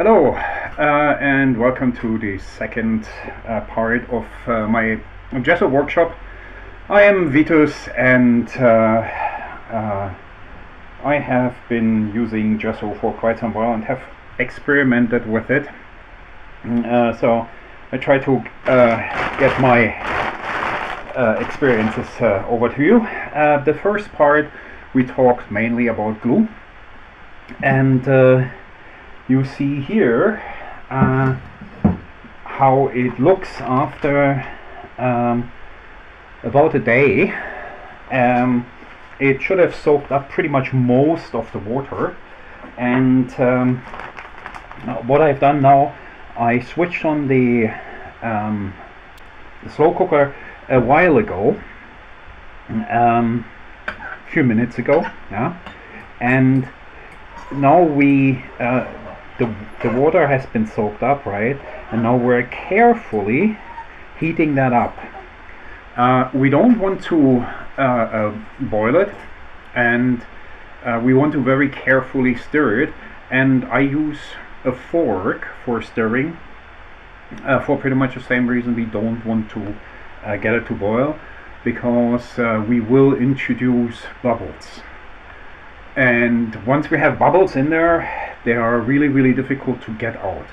Hello, and welcome to the second part of my Gesso workshop. I am Vitus, and I have been using Gesso for quite some while and have experimented with it. So I try to get my experiences over to you. The first part we talked mainly about glue, and you see here how it looks after about a day. It should have soaked up pretty much most of the water, and what I've done now, I switched on the slow cooker a while ago, a few minutes ago, yeah, and now we the water has been soaked up, right? And now we're carefully heating that up. We don't want to boil it, and we want to very carefully stir it. And I use a fork for stirring for pretty much the same reason. We don't want to get it to boil, because we will introduce bubbles. And once we have bubbles in there, they are really difficult to get out.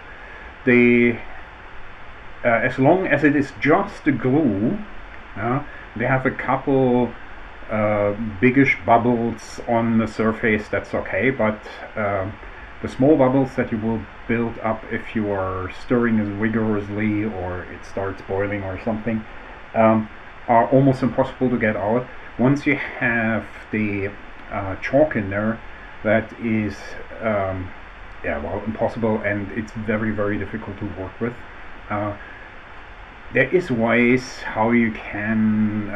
They, as long as it is just the glue, they have a couple biggish bubbles on the surface, that's okay, but the small bubbles that you will build up if you are stirring as vigorously or it starts boiling or something, are almost impossible to get out. Once you have the chalk in there, that is impossible, and it's very difficult to work with. There is ways how you can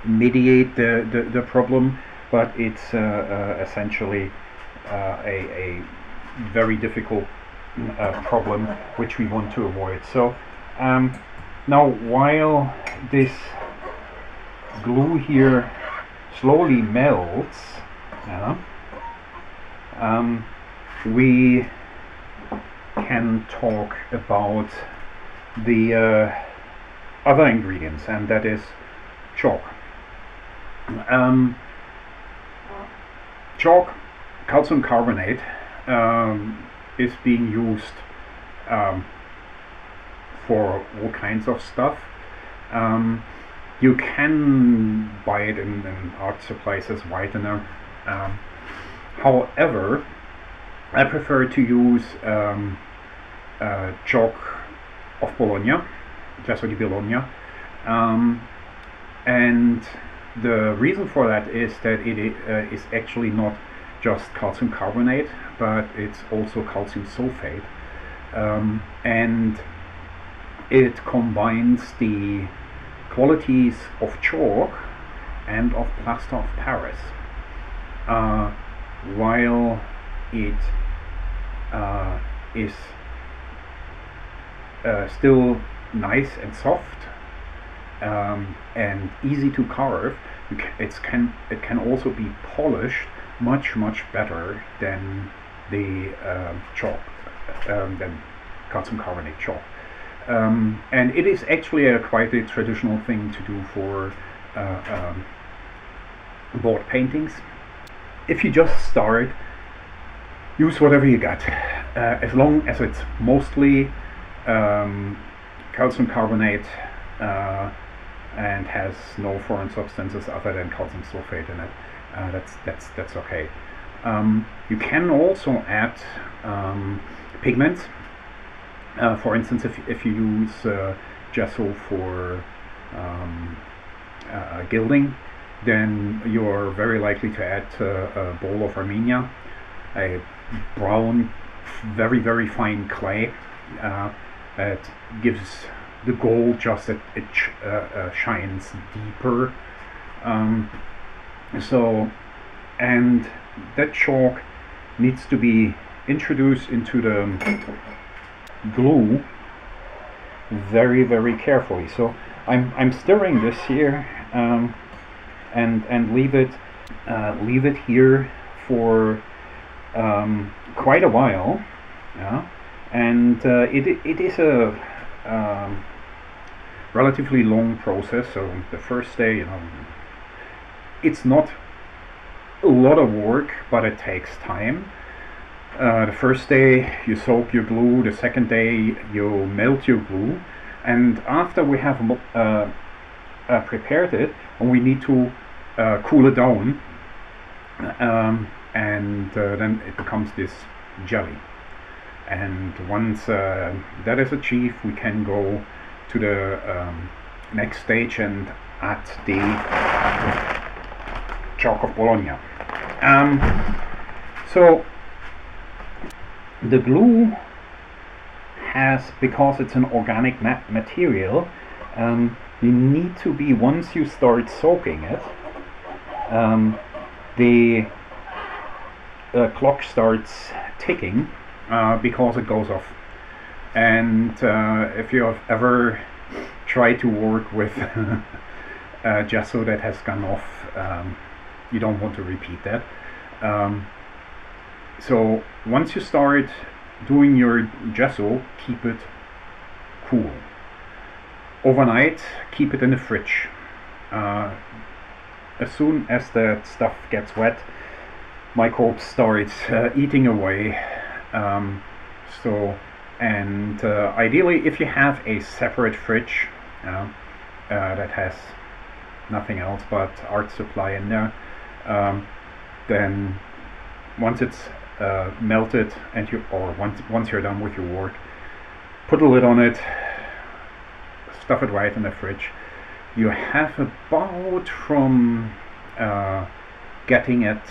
mediate the problem, but it's essentially a very difficult problem which we want to avoid. So now, while this glue here slowly melts, we can talk about the other ingredients, and that is chalk. Chalk, calcium carbonate, is being used for all kinds of stuff. You can buy it in art supplies as whitener. However, I prefer to use chalk of Bologna, Gesso di Bologna, and the reason for that is that it is actually not just calcium carbonate, but it's also calcium sulfate, and it combines the qualities of chalk and of plaster of Paris, while it is still nice and soft and easy to carve. It can also be polished much better than the chalk, than calcium carbonate chalk. And it is actually quite a traditional thing to do for board paintings. If you just start, use whatever you got, as long as it's mostly calcium carbonate and has no foreign substances other than calcium sulfate in it. That's okay. You can also add pigments. For instance, if you use gesso for gilding, then you're very likely to add a bowl of Armenia, a brown, very fine clay that gives the gold just that it shines deeper. And that chalk needs to be introduced into the glue very carefully. So I'm stirring this here, and leave it here for quite a while, yeah, and it is a relatively long process. So the first day, it's not a lot of work, but it takes time. The first day you soak your glue, the second day you melt your glue, and after we have prepared it, we need to cool it down, and then it becomes this jelly. And once that is achieved, we can go to the next stage and add the chalk of Bologna. So the glue has, because it's an organic material, you need to be, once you start soaking it, the clock starts ticking because it goes off. And if you have ever tried to work with gesso that has gone off, you don't want to repeat that. So once you start doing your gesso, keep it cool. Overnight, keep it in the fridge. As soon as that stuff gets wet, microbes start eating away. Ideally, if you have a separate fridge that has nothing else but art supply in there, then once it's melted, and once you're done with your work, put a lid on it, stuff it right in the fridge. You have about from getting it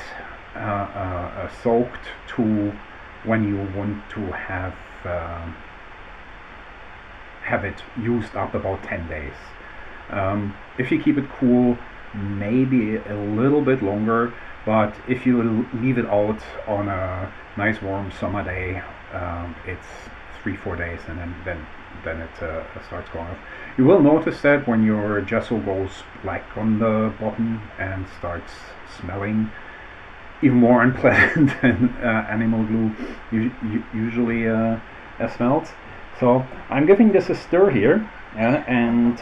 soaked to when you want to have it used up, about 10 days. If you keep it cool, maybe a little bit longer, but if you leave it out on a nice warm summer day, it's 3-4 days, and then it starts going off. You will notice that when your gesso goes black on the bottom and starts smelling even more unpleasant than animal glue usually smells. So I'm giving this a stir here, and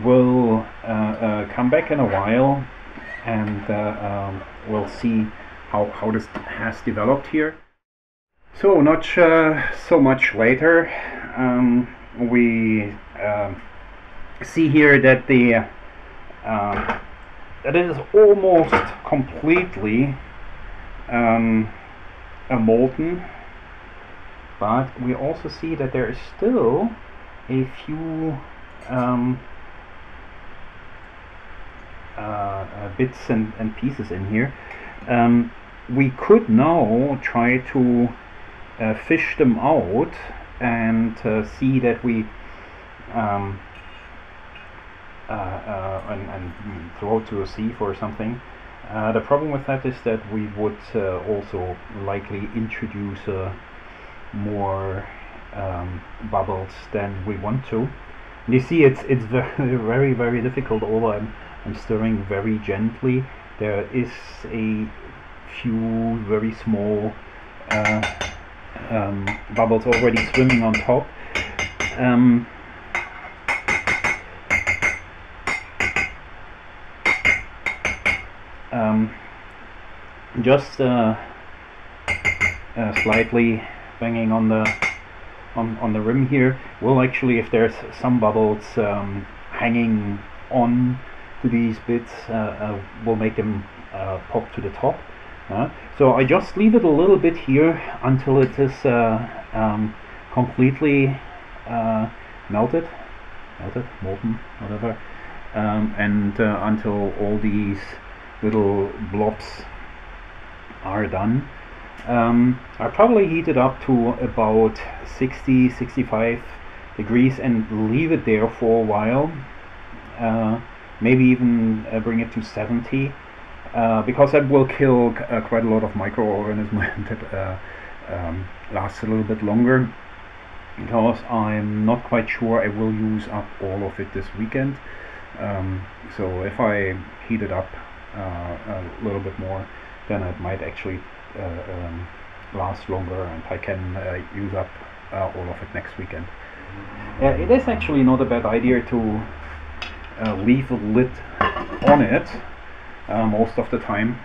we'll come back in a while, and we'll see how this has developed here. So not so much later, we see here that that it is almost completely molten, but we also see that there is still a few bits and pieces in here. We could now try to fish them out and see that we and throw it to a sieve or something. The problem with that is that we would also likely introduce more bubbles than we want to. And you see, it's very very difficult. Although I'm stirring very gently, there is a few very small bubbles already swimming on top. Just slightly banging on the rim here will actually, if there's some bubbles hanging on to these bits, will make them pop to the top. So I just leave it a little bit here until it is completely molten, whatever, and until all these little blobs are done. I probably heat it up to about 60-65 degrees and leave it there for a while, maybe even bring it to 70, because that will kill quite a lot of microorganisms that lasts a little bit longer, because I'm not quite sure I will use up all of it this weekend. So if I heat it up a little bit more, then it might actually last longer, and I can use up all of it next weekend. It is actually not a bad idea to leave a lid on it most of the time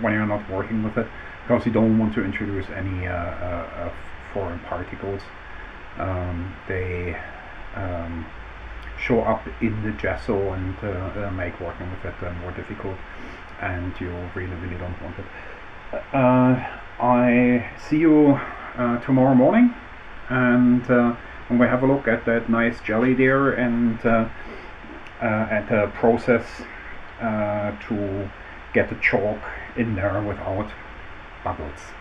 when you're not working with it, because you don't want to introduce any foreign particles. They show up in the gesso and make working with it more difficult, and you really don't want it. I see you tomorrow morning, and I'm going to have a look at that nice jelly there, and at the process to get the chalk in there without bubbles.